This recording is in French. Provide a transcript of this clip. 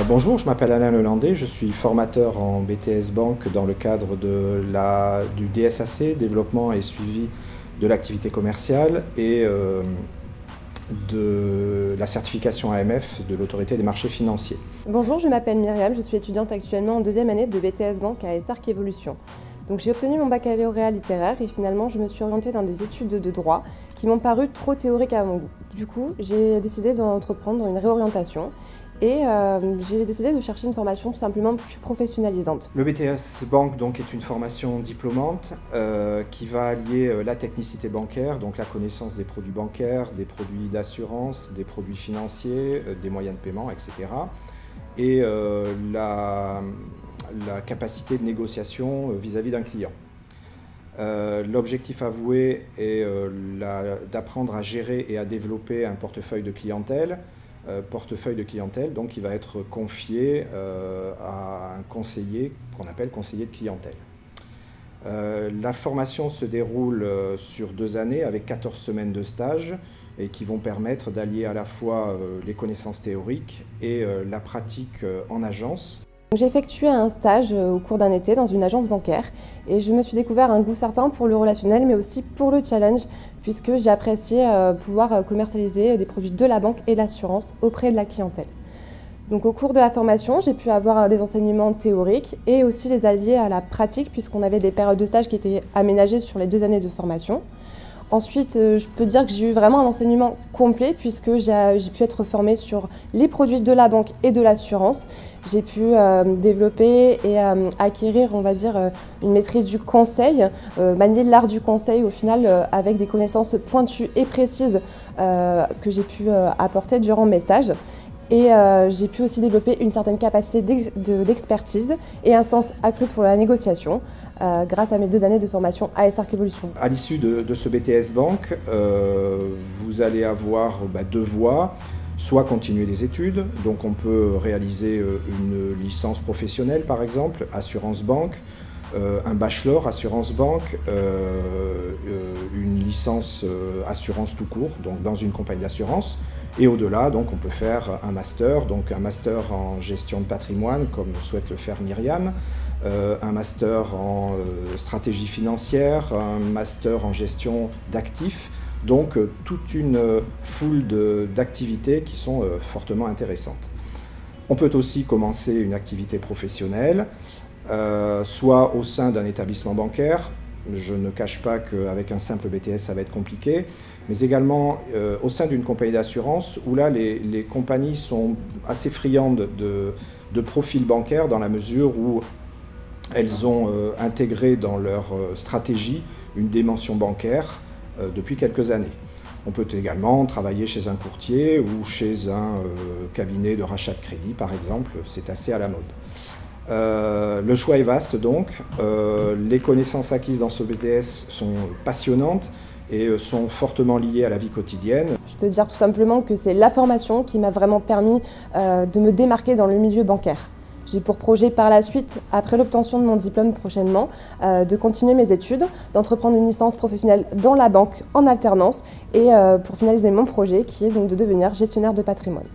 Bonjour, je m'appelle Alain Lelandais, je suis formateur en BTS Banque dans le cadre du DSAC, développement et suivi de l'activité commerciale, et de la certification AMF de l'autorité des marchés financiers. Bonjour, je m'appelle Myriam, je suis étudiante actuellement en deuxième année de BTS Banque à Estark Evolution. Donc j'ai obtenu mon baccalauréat littéraire et finalement je me suis orientée dans des études de droit qui m'ont paru trop théoriques à mon goût. Du coup, j'ai décidé d'entreprendre une réorientation et j'ai décidé de chercher une formation tout simplement plus professionnalisante. Le BTS Banque donc, est une formation diplômante qui va allier la technicité bancaire, donc la connaissance des produits bancaires, des produits d'assurance, des produits financiers, des moyens de paiement, etc. et la capacité de négociation vis-à-vis d'un client. L'objectif avoué est d'apprendre à gérer et à développer un portefeuille de clientèle, donc qui va être confié à un conseiller qu'on appelle conseiller de clientèle. La formation se déroule sur 2 années avec 14 semaines de stage et qui vont permettre d'allier à la fois les connaissances théoriques et la pratique en agence. J'ai effectué un stage au cours d'un été dans une agence bancaire et je me suis découvert un goût certain pour le relationnel mais aussi pour le challenge puisque j'ai apprécié pouvoir commercialiser des produits de la banque et de l'assurance auprès de la clientèle. Donc au cours de la formation, j'ai pu avoir des enseignements théoriques et aussi les allier à la pratique puisqu'on avait des périodes de stage qui étaient aménagées sur les 2 années de formation. Ensuite, je peux dire que j'ai eu vraiment un enseignement complet puisque j'ai pu être formée sur les produits de la banque et de l'assurance. J'ai pu développer et acquérir, on va dire, une maîtrise du conseil, manier l'art du conseil au final avec des connaissances pointues et précises que j'ai pu apporter durant mes stages. Et j'ai pu aussi développer une certaine capacité d'expertise et un sens accru pour la négociation grâce à mes 2 années de formation à Estark Evolution. À l'issue de ce BTS Banque, vous allez avoir 2 voies. Soit continuer les études, donc on peut réaliser une licence professionnelle par exemple, assurance banque, un bachelor assurance banque, une licence assurance tout court, donc dans une compagnie d'assurance. Et au-delà, donc, on peut faire un master en gestion de patrimoine, comme souhaite le faire Myriam, un master en stratégie financière, un master en gestion d'actifs, donc toute une foule d'activités qui sont fortement intéressantes. On peut aussi commencer une activité professionnelle, soit au sein d'un établissement bancaire. Je ne cache pas qu'avec un simple BTS, ça va être compliqué, mais également au sein d'une compagnie d'assurance, où là, les compagnies sont assez friandes de profils bancaires dans la mesure où elles ont intégré dans leur stratégie une dimension bancaire depuis quelques années. On peut également travailler chez un courtier ou chez un cabinet de rachat de crédit, par exemple, c'est assez à la mode. Le choix est vaste donc, les connaissances acquises dans ce BTS sont passionnantes et sont fortement liées à la vie quotidienne. Je peux dire tout simplement que c'est la formation qui m'a vraiment permis de me démarquer dans le milieu bancaire. J'ai pour projet par la suite, après l'obtention de mon diplôme prochainement, de continuer mes études, d'entreprendre une licence professionnelle dans la banque en alternance et pour finaliser mon projet qui est donc de devenir gestionnaire de patrimoine.